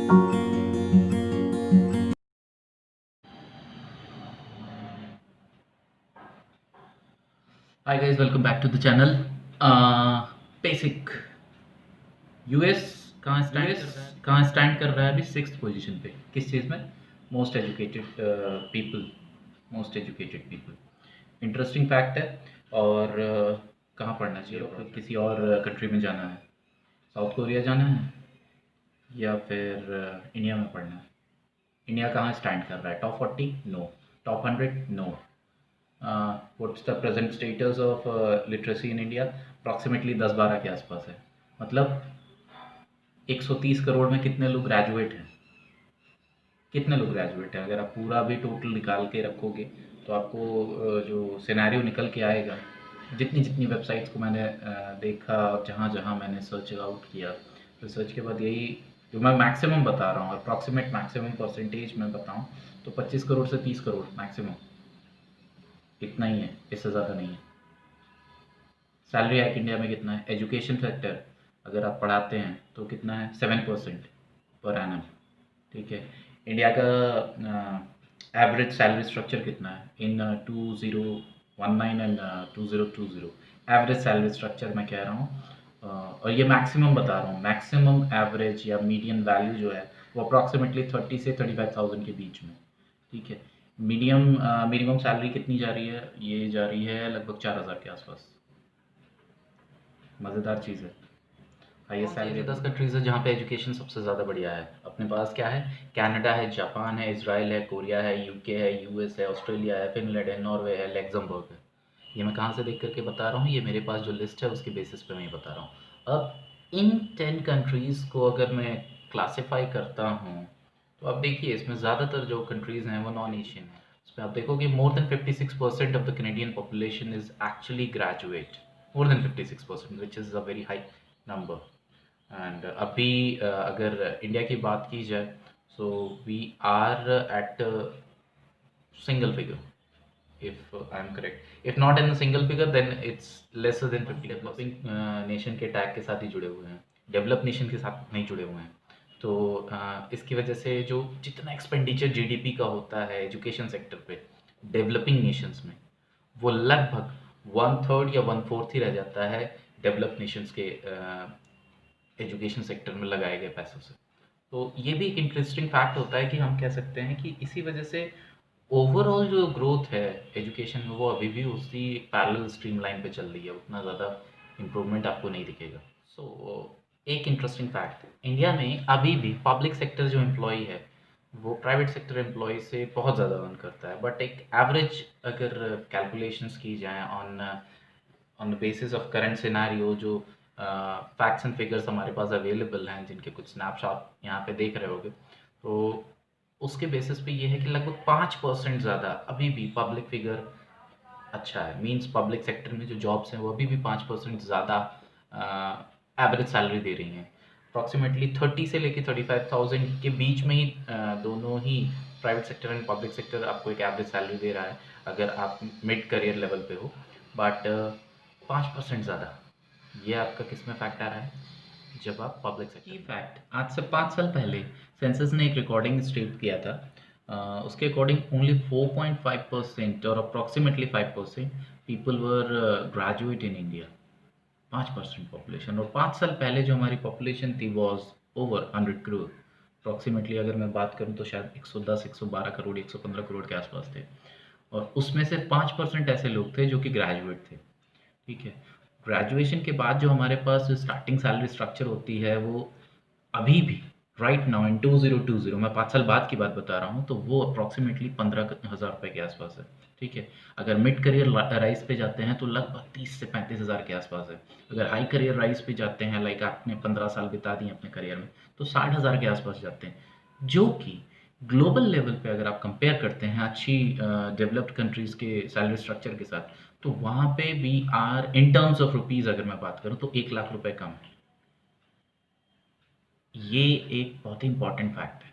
Hi guys, welcome back to the channel. Basic US कहाँ stand कर रहा है अभी? 6th पोजीशन पे। किस चीज़ में? Most educated people. Most educated people interesting fact है। और कहाँ पढ़ना चाहिए? फिर किसी और कंट्री में जाना है? साउथ कोरिया जाना है या फिर इंडिया में पढ़ना है? इंडिया कहाँ स्टैंड कर रहा है? Top 40? No. Top 100? No. What's the present status of literacy in India? Approximately 10-12 के आसपास है। मतलब 130 करोड़ में कितने लोग ग्रेजुएट हैं? कितने लोग ग्रेजुएट हैं? अगर आप पूरा भी टोटल निकाल के रखोगे तो आपको जो सिनेरियो निकल के आएगा, जितनी जितनी वेबसाइट्स को मैंने देखा और जहाँ जहाँ मैंने सर्च आउट किया, रिसर्च के बाद यही जो मैं मैक्सिमम बता रहा हूँ, अप्रॉक्सीमेट मैक्सिमम परसेंटेज मैं बताऊँ तो 25 करोड़ से 30 करोड़ मैक्सिमम, इतना ही है, इससे ज़्यादा नहीं है। सैलरी हाइक इंडिया में कितना है? एजुकेशन सेक्टर अगर आप पढ़ाते हैं तो कितना है? 7% पर एनम। ठीक है। इंडिया का एवरेज सैलरी स्ट्रक्चर कितना है इन 2019 एंड 2020? एवरेज सैलरी स्ट्रक्चर मैं कह रहा हूँ, और ये मैक्सिमम बता रहा हूँ। मैक्सिमम एवरेज या मीडियन वैल्यू जो है वो अप्रॉक्सीमेटली 30 से 35,000 के बीच में। ठीक है। मीडियम मिनिमम सैलरी कितनी जा रही है? ये जा रही है लगभग 4,000 के आसपास। मज़ेदार चीज़ है। हाईएस्ट सैलरी 10 कंट्रीज़ है जहाँ पे एजुकेशन सबसे ज़्यादा बढ़िया है। अपने पास क्या है? कनाडा है, जापान है, इज़राइल है, कोरिया है, यूके है, यूएस है, ऑस्ट्रेलिया है, फिनलैंड है, नॉर्वे है, लग्जमबर्ग है। ये मैं कहाँ से देख करके बता रहा हूँ? ये मेरे पास जो लिस्ट है उसके बेसिस पे मैं ये बता रहा हूँ। अब इन 10 कंट्रीज़ को अगर मैं क्लासिफाई करता हूँ तो आप देखिए इसमें ज़्यादातर जो कंट्रीज़ हैं वो नॉन एशियन है। इसमें आप देखोगे more than 56% of the Canadian population is actually graduate. More than 56%, which is a very high number. And अभी अगर इंडिया की बात की जाए so we are at single figure, if I'm correct. If not in a single figure, then it's lesser than 50. Developing nation के tag के साथ ही जुड़े हुए हैं, डेवलप नेशन के साथ नहीं जुड़े हुए हैं। तो इसकी वजह से जो जितना एक्सपेंडिचर जीडीपी का होता है एजुकेशन सेक्टर पे डेवलपिंग नेशंस में, वो लगभग 1/3 या 1/4 ही रह जाता है डेवलप नेशंस के एजुकेशन सेक्टर में लगाए गए पैसों से। तो ये भी एक इंटरेस्टिंग फैक्ट होता है कि हम कह सकते हैं कि इसी वजह से ओवरऑल जो ग्रोथ है एजुकेशन में वो अभी भी उसी पैरेलल स्ट्रीम लाइन पे चल रही है। उतना ज़्यादा इम्प्रूवमेंट आपको नहीं दिखेगा। सो एक इंटरेस्टिंग फैक्ट, इंडिया में अभी भी पब्लिक सेक्टर जो एम्प्लॉई है वो प्राइवेट सेक्टर एम्प्लॉय से बहुत ज़्यादा अर्न करता है। बट एक एवरेज अगर कैलकुलेशंस की जाए on on the basis of current scenario, जो फैक्ट्स एंड फिगर्स हमारे पास अवेलेबल हैं, जिनके कुछ स्नैपशॉट यहाँ पे देख रहे होगे, तो उसके बेसिस पे ये है कि लगभग 5% ज़्यादा अभी भी पब्लिक फिगर अच्छा है। मींस पब्लिक सेक्टर में जो जॉब्स हैं वो अभी भी 5% ज़्यादा एवरेज सैलरी दे रही हैं। अप्रॉक्सीमेटली 30 से लेके 35,000 के बीच में ही दोनों ही private sector and public sector आपको एक एवरेज सैलरी दे रहा है अगर आप मिड करियर लेवल पे हो। बट 5% ज़्यादा, ये आपका किस में फैक्ट आ रहा है? जब आप पब्लिक सेक्टर की फैक्ट, आज से 5 साल पहले सेंसस ने एक रिकॉर्डिंग स्टेट किया था। उसके अकॉर्डिंग ओनली 4.5% और approximately 5% people were graduate in India. 5% population, और 5 साल पहले जो हमारी पॉपुलेशन थी वॉज ओवर 100 करोड़। अप्रॉक्सीमेटली अगर मैं बात करूँ तो शायद 110, 112 करोड़, 115 करोड़ के आसपास थे। और उसमें से 5% ऐसे लोग थे जो कि ग्रेजुएट थे। ठीक है। ग्रेजुएशन के बाद जो हमारे पास स्टार्टिंग सैलरी स्ट्रक्चर होती है वो अभी भी राइट नाउ इन 2020, मैं 5 साल बाद की बात बता रहा हूँ, तो वो अप्रॉक्सीमेटली 15,000 रुपये के आसपास है। ठीक है। अगर मिड करियर राइज पे जाते हैं तो लगभग 30 से 35,000 के आसपास है। अगर हाई करियर राइज पे जाते हैं, लाइक आपने 15 साल बिता दिए अपने करियर में, तो 60,000 के आसपास जाते हैं। जो कि ग्लोबल लेवल पे अगर आप कंपेयर करते हैं अच्छी डेवलप्ड कंट्रीज़ के सैलरी स्ट्रक्चर के साथ, तो वहाँ पे we are in terms of rupees अगर मैं बात करूँ तो 1 लाख रुपए कम है। ये एक बहुत ही इम्पोर्टेंट फैक्ट है।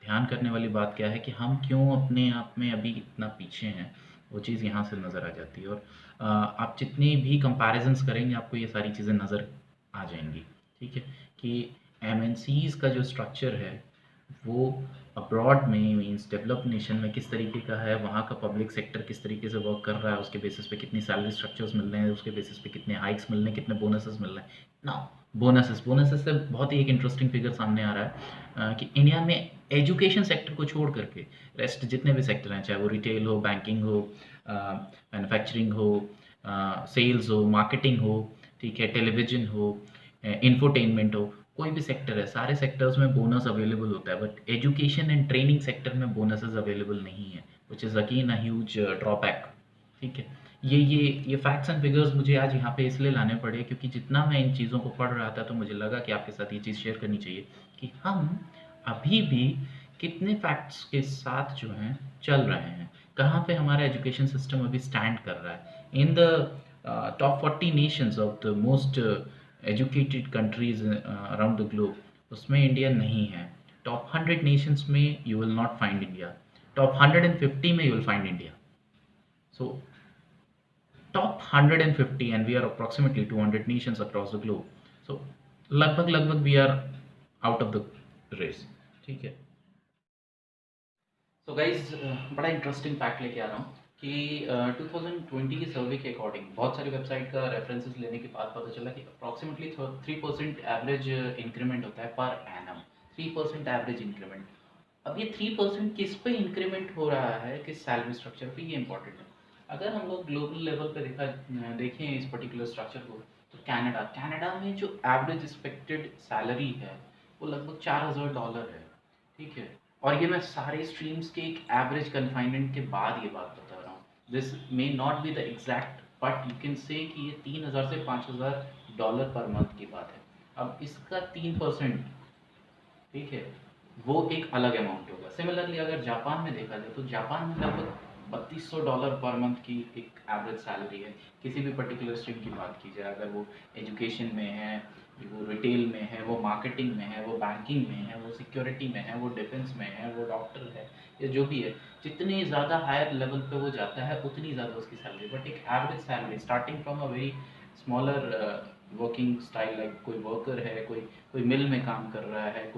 ध्यान करने वाली बात क्या है कि हम क्यों अपने आप में अभी इतना पीछे हैं, वो चीज़ यहाँ से नज़र आ जाती है। और आप जितनी भी कंपैरिजंस करेंगे आपको ये सारी चीज़ें नज़र आ जाएंगी। ठीक है। कि एमएनसीज़ का जो स्ट्रक्चर है वो अब्रॉड में मीन्स डेवलप्ड नेशन में किस तरीके का है, वहाँ का पब्लिक सेक्टर किस तरीके से वर्क कर रहा है, उसके बेसिस पे कितनी सैलरी स्ट्रक्चर्स मिल रहे हैं, उसके बेसिस पे कितने हाइक्स मिल रहे हैं, कितने बोनसेस मिल रहे हैं ना। बोनसेस से बहुत ही एक इंटरेस्टिंग फिगर सामने आ रहा है कि इंडिया में एजुकेशन सेक्टर को छोड़ करके रेस्ट जितने भी सेक्टर हैं, चाहे वो रिटेल हो, बैंकिंग हो, मैन्युफैक्चरिंग हो, सेल्स हो, मार्केटिंग हो, ठीक है, टेलीविजन हो, इंफोटेनमेंट हो, कोई भी सेक्टर है, सारे सेक्टर्स में बोनस अवेलेबल होता है, but education and training sector में बोनसेस अवेलेबल नहीं है, which is again a huge drawback. ठीक है, ये फैक्ट्स एंड फिगर्स मुझे आज यहाँ पे इसलिए लाने पड़े क्योंकि जितना मैं इन चीज़ों को पढ़ रहा था तो मुझे लगा कि आपके साथ ये चीज़ शेयर करनी चाहिए कि हम अभी भी कितने फैक्ट्स के साथ जो हैं चल रहे हैं, कहाँ पे हमारा एजुकेशन सिस्टम अभी स्टैंड कर रहा है। In the top 40 Nations of the most educated countries around the globe, उसमें इंडिया नहीं है। टॉप 100 नेशंस में you will not find India, top 150 में you will find India. So top 150 and we are approximately 200 nations across the globe, so लगभग लगभग we are out of the race। ठीक है, so guys बड़ा interesting fact लेके आ रहा हूँ कि 2020 की सर्वे के अकॉर्डिंग बहुत सारी वेबसाइट का रेफरेंसेस लेने के बाद पता चला कि अप्रॉक्सीमेटली 3% एवरेज इंक्रीमेंट होता है पर एनम। 3% average increment. अब ये 3% किस पे इंक्रीमेंट हो रहा है, किस सैलरी स्ट्रक्चर पे, ये इंपॉर्टेंट है। अगर हम लोग ग्लोबल लेवल पे देखें इस पर्टिकुलर स्ट्रक्चर को, तो कनाडा में जो एवरेज एक्सपेक्टेड सैलरी है वो लगभग $4000 है। ठीक है, और ये मैं सारे स्ट्रीम्स के एक एवरेज कन्फाइनमेंट के बाद ये बात बता रहा हूँ। This may not be the exact, but you can say कि ये $3000 से $5000 पर मंथ की बात है। अब इसका 3%, ठीक है, वो एक अलग अमाउंट होगा। सिमिलरली अगर जापान में देखा जाए तो जापान में लगभग $3200 पर मंथ की एक एवरेज सैलरी है। किसी भी पर्टिकुलर स्ट्रीम की बात की जाए, अगर वो एजुकेशन में है, वो रिटेल में है, वो मार्केटिंग में है, वो बैंकिंग में है, वो सिक्योरिटी में है, वो डिफेंस में है, वो डॉक्टर है, या जो भी है, जितनी ज़्यादा हायर लेवल पे वो जाता है उतनी ज़्यादा उसकी सैलरी। बट एक average salary starting from a very smaller working style, like कोई वर्कर है, कोई कोई मिल में काम कर रहा है,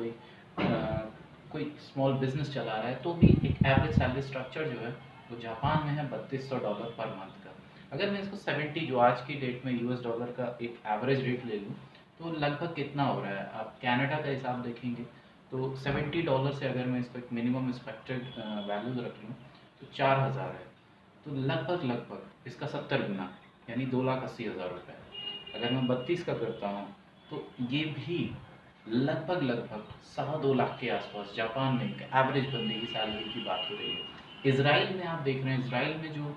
कोई स्मॉल बिजनेस चला रहा है, तो भी एक एवरेज सैलरी स्ट्रक्चर जो है वो जापान में है $3200 पर मंथ का। अगर मैं इसको 70 जो आज की डेट में यूएस डॉलर का एक एवरेज रेट ले लूँ तो लगभग कितना हो रहा है। आप कनाडा का हिसाब देखेंगे तो $70 से अगर मैं इसको एक मिनिमम एक्सपेक्टेड वैल्यू रख लूँ तो 4000 है। तो लगभग लगभग इसका 70 गुना, यानी 2,80,000 रुपये। अगर मैं 32 का करता हूँ तो ये भी लगभग लगभग 2.25 लाख के आसपास जापान में एक एवरेज बंदे की सैलरी की बात हो रही है। इसराइल में आप देख रहे हैं, इसराइल में जो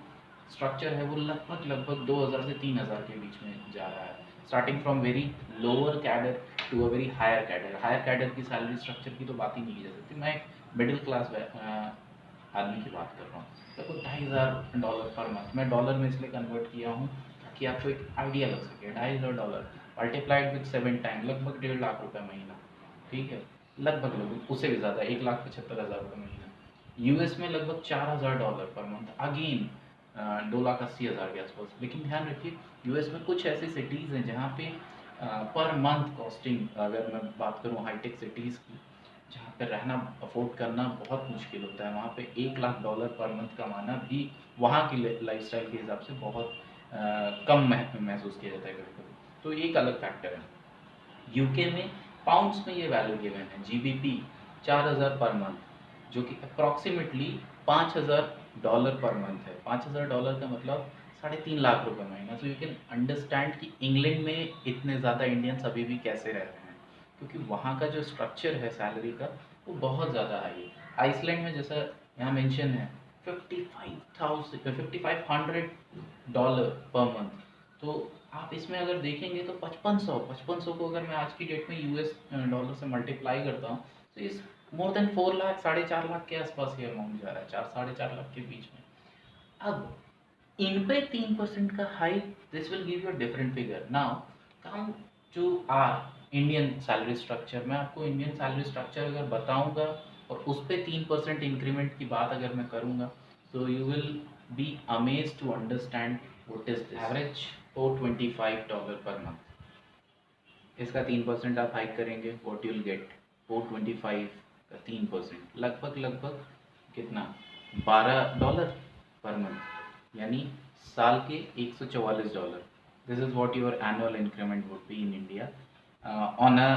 स्ट्रक्चर है वो लगभग लगभग 2000 से 3000 के बीच में जा रहा है, starting from very lower cadre to a very higher cadre. Higher cadre की सैलरी स्ट्रक्चर की तो बात ही नहीं की जा सकती। मैं एक मिडिल क्लास आदमी की बात कर रहा हूँ, देखो $2500 पर मंथ। मैं डॉलर में इसलिए कन्वर्ट किया हूँ ताकि आपको एक आइडिया लग सके। $2500 मल्टीप्लाइड विद 7 टाइम, लगभग 1.5 लाख महीना। ठीक है, लगभग लगभग उससे भी ज़्यादा, 1,75,000 महीना। यूएस में लगभग $4000 पर मंथ, अगेन 2,80,000 के आसपास। लेकिन ध्यान रखिए, यूएस में कुछ ऐसी सिटीज़ हैं जहाँ पे पर मंथ कॉस्टिंग, अगर मैं बात करूँ हाईटेक सिटीज़ की, जहाँ पे रहना अफोर्ड करना बहुत मुश्किल होता है, वहाँ पे $1,00,000 पर मंथ कमाना भी वहाँ की लाइफस्टाइल के हिसाब से बहुत कम महसूस किया जाता है कभी कभी। तो ये एक अलग फैक्टर है। यूके में पाउंड्स में ये वैल्यू गिवन है, जीबीपी 4000 पर मंथ, जो कि अप्रॉक्सीमेटली $5000 पर मंथ है। $5000 का मतलब 3.5 लाख महीना। तो यू कैन अंडरस्टैंड कि इंग्लैंड में इतने ज़्यादा इंडियंस अभी भी कैसे रह रहे हैं, क्योंकि वहाँ का जो स्ट्रक्चर है सैलरी का वो बहुत ज़्यादा हाई है। आइसलैंड में जैसा यहाँ मेंशन है 5500 पर मंथ। तो आप इसमें अगर देखेंगे तो 5500 को अगर मैं आज की डेट में यूएस डॉलर से मल्टीप्लाई करता हूँ तो इस मोर देन 4 लाख, 4.5 लाख के आसपास ये अमाउंट जा रहा है, 4-4.5 लाख के बीच में। अब इन पे 3% का hike, this will give you a different figure. Now come to our Indian salary structure. मैं आपको इंडियन सैलरी स्ट्रक्चर अगर बताऊंगा और उस पे 3% इंक्रीमेंट की बात अगर मैं करूंगा तो you will be amazed to understand what is this. Average $425 पर मंथ, इसका 3% आप हाइक करेंगे, व्हाट यू विल गेट 425 3%, लगभग लगभग कितना, $12 पर मंथ, यानी साल के $144। This is what your annual increment would be in India on a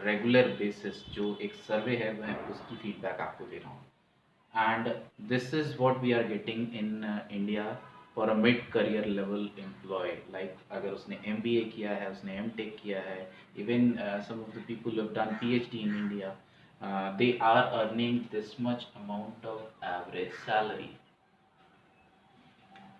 regular basis. जो एक सर्वे है मैं उसकी फीडबैक आपको दे रहा हूँ। and this is what we are getting in India for a mid career level employee, like अगर उसने MBA किया है, उसने MTech किया है, even some of the people who have done PhD in India, they are earning this much amount of average salary.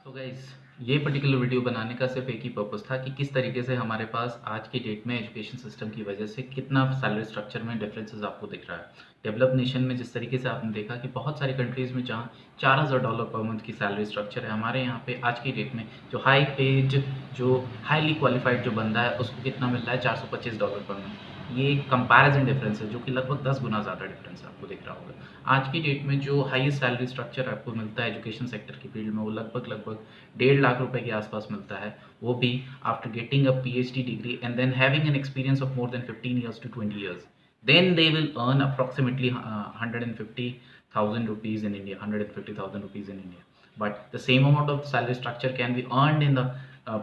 तो guys ये particular video बनाने का सिर्फ एक ही पर्पस था कि किस तरीके से हमारे पास आज की डेट में एजुकेशन सिस्टम की वजह से कितना सैलरी स्ट्रक्चर में डिफरेंसेस आपको दिख रहा है। डेवलप नेशन में जिस तरीके से आपने देखा कि बहुत सारी कंट्रीज़ में जहाँ $4000 पर मंथ की सैलरी स्ट्रक्चर है, हमारे यहाँ पे आज की डेट में जो हाई पेज, जो हाईली क्वालिफाइड जो बंदा है उसको कितना मिल रहा है, $425 पर मंथ। ये एक कंपैरिजन डिफरेंस है जो कि लगभग 10 गुना ज़्यादा डिफरेंस आपको दिख रहा होगा। आज की डेट में जो हाईएस्ट सैलरी स्ट्रक्चर आपको मिलता है एजुकेशन सेक्टर की फील्ड में, वो लगभग लगभग 1.5 लाख रुपए के आसपास मिलता है, वो भी after getting a PhD degree and then having an experience of more than 15 years to 20 years. Then they will earn approximately 150,000 rupees in India, 150,000 rupees in India. But the same amount of salary structure can be earned in the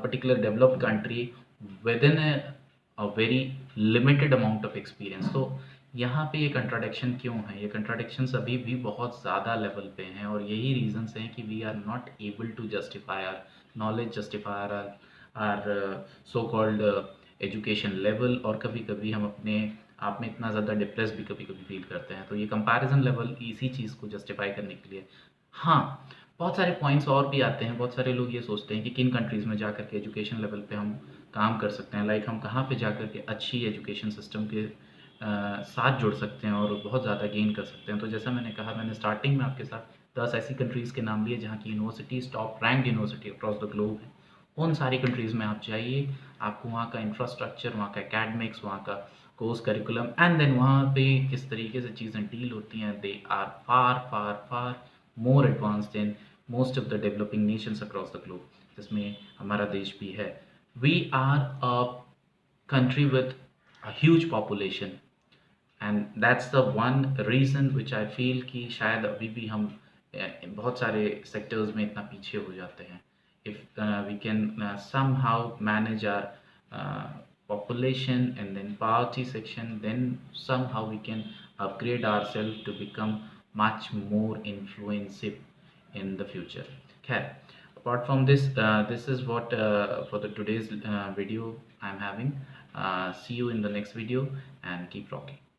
particular developed country within a very limited amount of experience. तो यहाँ पे ये contradiction क्यों है? ये contradiction अभी भी बहुत ज़्यादा लेवल पे हैं और यही रीजंस हैं कि we are not able to justify our knowledge, justify our so called education level, और कभी कभी हम अपने आप में इतना ज़्यादा डिप्रेस भी कभी कभी फील करते हैं। तो ये कंपैरिजन लेवल इसी चीज़ को जस्टिफाई करने के लिए, हाँ, बहुत सारे पॉइंट्स और भी आते हैं। बहुत सारे लोग ये सोचते हैं कि किन कंट्रीज़ में जाकर के एजुकेशन लेवल पे हम काम कर सकते हैं, लाइक हम कहाँ पे जाकर के अच्छी एजुकेशन सिस्टम के साथ जुड़ सकते हैं और बहुत ज़्यादा गेन कर सकते हैं। तो जैसा मैंने कहा, मैंने स्टार्टिंग में आपके साथ 10 ऐसी कंट्रीज़ के नाम लिए जहाँ की universities top rank university across the globe है। उन सारी कंट्रीज़ में आप जाइए, आपको वहाँ का इंफ्रास्ट्रक्चर, वहाँ का एकेडमिक्स, वहाँ का कोर्स करिकुलम एंड देन वहाँ पे किस तरीके से चीज़ें डील होती हैं, they are far far far more advance than most of the developing nations across the globe, जिसमें हमारा देश भी है। We are a country with a huge population and that's the one reason which I feel कि शायद अभी भी हम बहुत सारे सेक्टर्स में इतना पीछे हो जाते हैं। if we can somehow manage our population and then poverty section, then somehow we can upgrade ourselves to become much more influensive in the future. Okay, apart from this, this is what for the today's video I'm having. See you in the next video and keep rocking.